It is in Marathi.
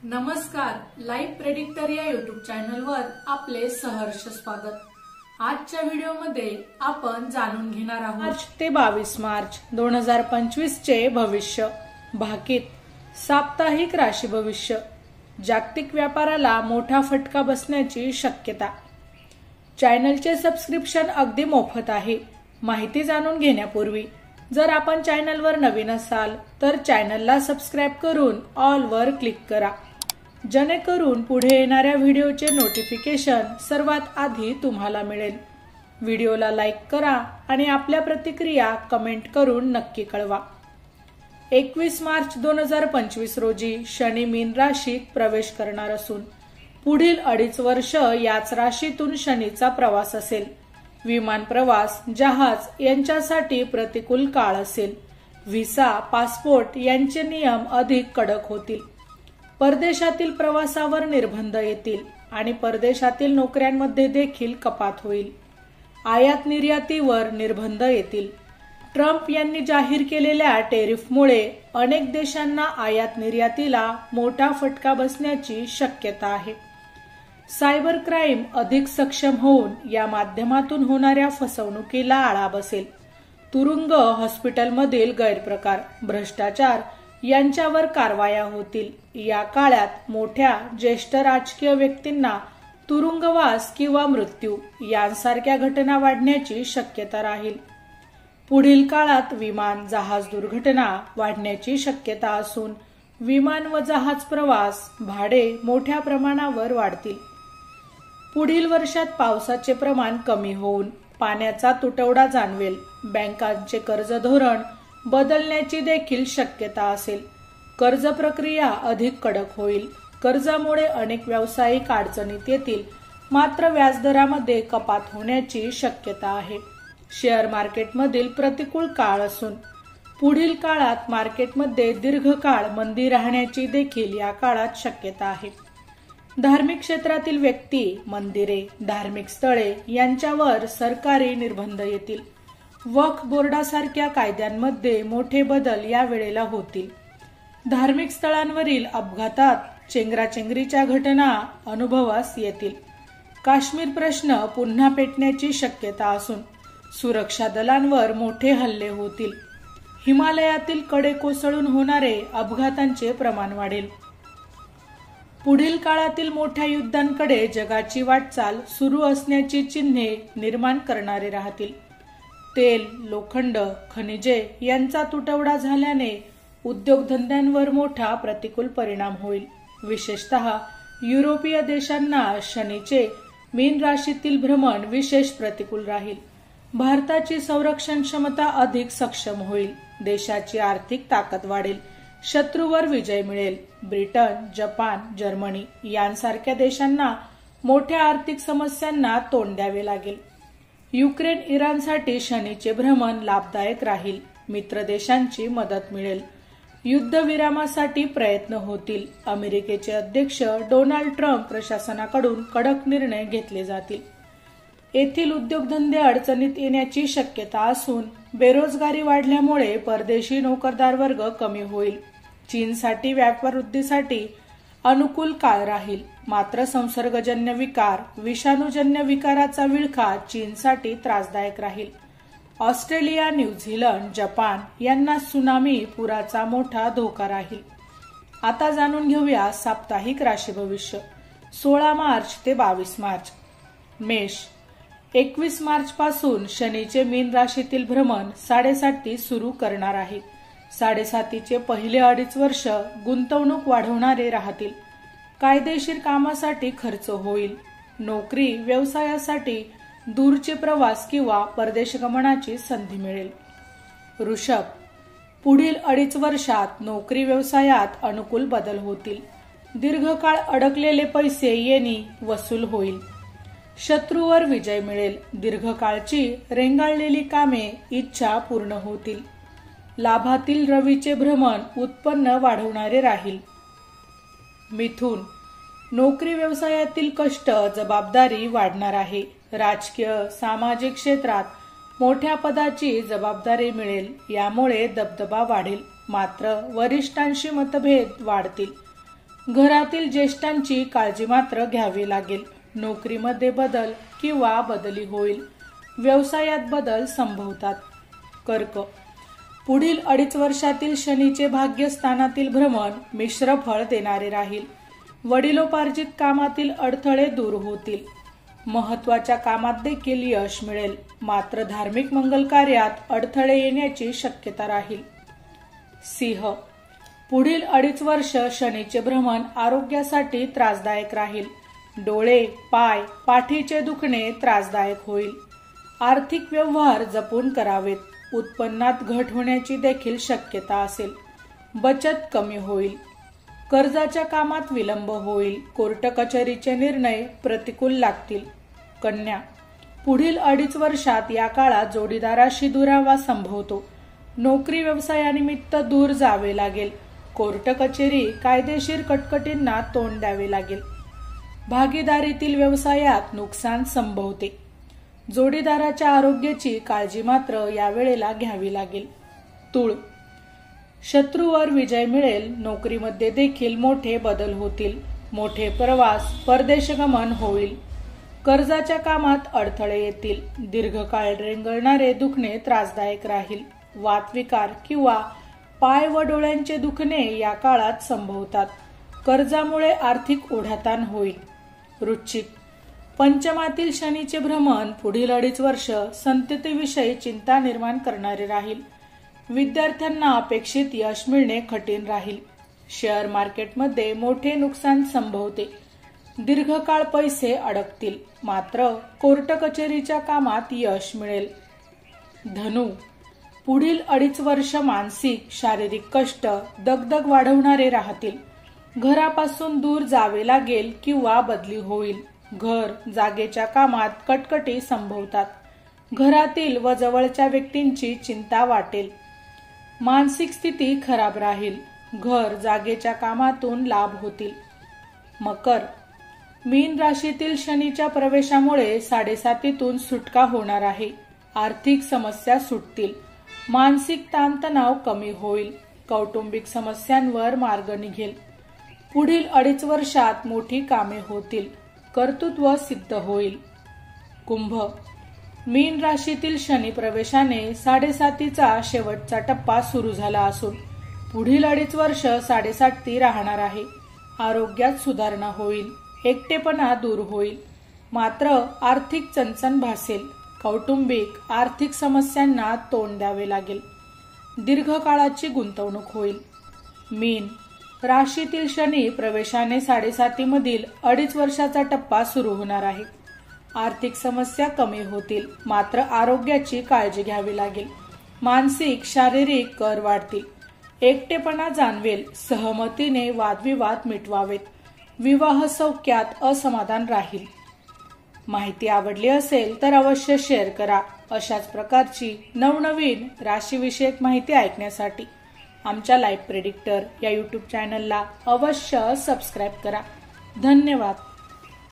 नमस्कार, लाईव्ह प्रेडिक्टर या युट्यूब चॅनलवर आपले सहर्ष स्वागत। आजच्या व्हिडिओमध्ये आपण जाणून घेणार आहोत मार्च ते 22 मार्च 2025 चे भविष्य। भाकीत साप्ताहिक राशी भविष्य। जागतिक व्यापाराला मोठा फटका बसण्याची शक्यता। चॅनलचे सबस्क्रिप्शन अगदी मोफत आहे। माहिती जाणून घेण्यापूर्वी जर आपण चॅनलवर नवीन असाल तर चॅनलला सबस्क्राइब करून ऑल वर क्लिक करा, जेणेकरून पुढे येणाऱ्या व्हिडिओचे नोटिफिकेशन सर्वात आधी तुम्हाला मिळेल। व्हिडिओला लाईक करा आणि आपल्या प्रतिक्रिया कमेंट करून नक्की कळवा। 21 मार्च 2025 रोजी शनी मीन राशीत प्रवेश करणार असून पुढील 2.5 वर्ष याच राशीतून शनीचा प्रवास असेल। विमान प्रवास, जहाज यांच्यासाठी प्रतिकूल काळ असेल। व्हिसा, पासपोर्ट यांचे नियम अधिक कडक होतील। परदेशातील प्रवासावर निर्बंध येतील आणि परदेशातील नोकऱ्यांमध्ये देखील कपात होईल। आयात निर्यातीवर निर्बंध येतील। ट्रम्प यांनी जाहीर केलेल्या टेरिफमुळे अनेक देशांना आयात निर्यातीला मोठा फटका बसण्याची शक्यता आहे। सायबर क्राईम अधिक सक्षम होऊन या माध्यमातून होणाऱ्या फसवणुकीला आळा बसेल। तुरुंग, हॉस्पिटलमधील गैरप्रकार, भ्रष्टाचार यांच्यावर कारवाया होतील। या काळात मोठ्या ज्येष्ठ राजकीय व्यक्तींना तुरुंगवास किंवा मृत्यू यांसारख्या घटना वाढण्याची शक्यता राहील। पुढील काळात विमान, जहाज दुर्घटना वाढण्याची शक्यता असून विमान व जहाज प्रवास भाडे मोठ्या प्रमाणावर वाढतील। पुढील वर्षात पावसाचे प्रमाण कमी होऊन पाण्याचा तुटवडा जाणवेल। बँकांचे कर्ज धोरण बदलण्याची देखील शक्यता असेल। कर्ज प्रक्रिया अधिक कडक होईल। कर्जामुळे अनेक व्यावसायिक अडचणीत येतील, मात्र व्याजदरामध्ये कपात होण्याची शक्यता आहे। शेअर मार्केटमधील प्रतिकूल काळ असून पुढील काळात मार्केटमध्ये दीर्घकाळ मंदी राहण्याची देखील या काळात शक्यता आहे। धार्मिक क्षेत्रातील व्यक्ती, मंदिरे, धार्मिक स्थळे यांच्यावर सरकारी निर्बंध येतील। वक्फ बोर्डासारख्या कायद्यांमध्ये मोठे बदल या वेळेला होतील। धार्मिक स्थळांवरील अपघातात चेंगराचेंगरीच्या घटना अनुभवास येतील। काश्मीर प्रश्न पुन्हा पेटण्याची शक्यता असून सुरक्षा दलांवर मोठे हल्ले होतील। हिमालयातील कडे कोसळून होणारे अपघातांचे प्रमाण वाढेल। पुढील काळातील मोठ्या युद्धांकडे जगाची वाटचाल सुरू असण्याची चिन्हे निर्माण करणारे राहतील। तेल, लोखंड, खनिजे यांचा तुटवडा झाल्याने उद्योगधंद्यांवर मोठा प्रतिकूल परिणाम होईल। विशेषतः युरोपीय देशांना शनीचे मीन राशीतील भ्रमण विशेष प्रतिकूल राहील। भारताची संरक्षण क्षमता अधिक सक्षम होईल। देशाची आर्थिक ताकद वाढेल। शत्रूवर विजय मिळेल। ब्रिटन, जपान, जर्मनी यांसारख्या देशांना मोठ्या आर्थिक समस्यांना तोंड द्यावे लागेल। युक्रेन, इराणसाठी शनीचे भ्रमण लाभदायक राहील। मित्र देशांची मदत मिळेल। युद्धविरामासाठी प्रयत्न होतील। अमेरिकेचे अध्यक्ष डोनाल्ड ट्रम्प प्रशासनाकडून कडक निर्णय घेतले जातील। येथील उद्योगधंदे अडचणीत येण्याची शक्यता असून बेरोजगारी वाढल्यामुळे परदेशी नोकरदार वर्ग कमी होईल। चीनसाठी व्यापार वृद्धीसाठी अनुकूल काळ राहील, मात्र संसर्गजन्य विकार, विषाणूजन्य विकाराचा विळखा चीनसाठी त्रासदायक राहील। ऑस्ट्रेलिया, न्यूझीलंड, जपान यांना त्सुनामी पुराचा मोठा धोका राहील। आता जाणून घेऊया साप्ताहिक राशी भविष्य 16 मार्च ते 22 मार्च। मेष 21 मार्च पासून शनीचे मीन राशीतील भ्रमण 7.5 सुरू करणार आहे। 7.5चे पहिले 2.5 वर्ष गुंतवणूक वाढवणारे राहतील। कायदेशीर कामासाठी खर्च होईल। नोकरी, व्यवसायासाठी दूरचे प्रवास किंवा परदेश गमनाची संधी मिळेल। वृषभ पुढील 2.5 वर्षात नोकरी व्यवसायात अनुकूल बदल होतील। दीर्घकाळ अडकलेले पैसे येणी वसूल होईल। शत्रूवर विजय मिळेल। दीर्घकाळची रेंगाळलेली कामे, इच्छा पूर्ण होतील। लाभातील रवीचे भ्रमण उत्पन्न वाढवणारे राहील। मिथुन नोकरी व्यवसायातील कष्ट, जबाबदारी वाढणार आहे। राजकीय, सामाजिक क्षेत्रात मोठ्या पदाची जबाबदारी मिळेल। यामुळे दबदबा वाढेल, मात्र वरिष्ठांशी मतभेद वाढतील। घरातील ज्येष्ठांची काळजी मात्र घ्यावी लागेल. नोकरीमध्ये बदल किंवा बदली होईल. व्यवसायात बदल संभवतात. कर्क, पुढील 2.5 वर्षातील शनीचे भाग्यस्थानातील भ्रमण मिश्र फळ देणारे राहील. वडिलोपार्जित कामातील अडथळे दूर होतील. महत्वाच्या कामात देखील यश मिळेल. मात्र धार्मिक मंगल कार्यात अडथळे येण्याची शक्यता राहील. सिंह, पुढील 2.5 वर्ष शनीचे भ्रमण आरोग्यासाठी त्रासदायक राहील. डोळे, पाय, पाठीचे दुखणे त्रासदायक होईल. आर्थिक व्यवहार जपून करावेत. उत्पन्नात घट होण्याची देखील शक्यता असेल. बचत कमी होईल. कर्जाच्या कामात विलंब होईल. कोर्ट कचेरीचे निर्णय प्रतिकूल लागतील. कन्या, पुढील 2.5 वर्षात या काळात जोडीदाराशी दुरावा संभवतो. नोकरी व्यवसायानिमित्त दूर जावे लागेल. कोर्ट कचेरी, कायदेशीर कटकटींना तोंड द्यावे लागेल. भागीदारीतील व्यवसायात नुकसान संभवते. जोडीदाराच्या आरोग्याची काळजी मात्र या वेळेला घ्यावी लागेल. तूळ, शत्रूवर विजय मिळेल. नोकरीमध्ये देखील मोठे बदल होतील. मोठे प्रवास, परदेशगमन होईल. कर्जाच्या कामात अडथळे येतील. दीर्घकाळ रेंगाळणारे दुखणे त्रासदायक राहील. वातविकार किंवा पाय व डोळ्यांचे दुखणे या काळात संभवतात. कर्जामुळे आर्थिक ओढाताण होईल. वृश्चिक, पंचमातील शनीचे भ्रमण पुढील 2.5 वर्ष संततीविषयी चिंता निर्माण करणारे राहील. विद्यार्थ्यांना अपेक्षित यश मिळणे कठीण राहील. शेअर मार्केटमध्ये मोठे नुकसान संभवते. दीर्घकाळ पैसे अडकतील. मात्र कोर्ट कचेरीच्या कामात यश मिळेल. धनु, पुढील 2.5 वर्ष मानसिक, शारीरिक कष्ट, दगदग वाढवणारे राहतील. घरापासून दूर जावे लागेल किंवा बदली होईल. घर, जागेच्या कामात कटकटी संभवतात. घरातील व जवळच्या व्यक्तींची चिंता वाटेल. मानसिक स्थिती खराब राहील. घर, जागेच्या कामातून लाभ होतील. मकर, मीन राशीतील शनीच्या प्रवेशामुळे 7.5तून सुटका होणार आहे. आर्थिक समस्या सुटतील. मानसिक ताणतणाव कमी होईल. कौटुंबिक समस्यांवर मार्ग निघेल. पुढील 2.5 वर्षात मोठी कामे होतील. कर्तृत्व सिद्ध होईल. कुंभ, मीन राशीतील शनी प्रवेशाने 7.5चा शेवटचा टप्पा सुरू झाला असून पुढील 2.5 वर्ष 7.5 राहणार आहे. आरोग्यात सुधारणा होईल. एकटेपणा दूर होईल. मात्र आर्थिक चणचण भासेल. कौटुंबिक, आर्थिक समस्यांना तोंड द्यावे लागेल. दीर्घकाळाची गुंतवणूक होईल. मीन राशीतील शनी प्रवेशाने 7.5 मधील 2.5 वर्षाचा टप्पा सुरू होणार आहे. आर्थिक समस्या कमी होतील. मात्र आरोग्याची काळजी घ्यावी लागेल. मानसिक, शारीरिक कर वाढतील. एकटेपणा जाणवेल. सहमतीने वादविवाद मिटवावेत. विवाह सौख्यात असमाधान राहील. माहिती आवडली असेल तर अवश्य शेअर करा. अशाच प्रकारची नवनवीन राशीविषयक माहिती ऐकण्यासाठी आमच्या लाईव्ह प्रेडिक्टर या YouTube चॅनलला अवश्य सबस्क्राईब करा. धन्यवाद.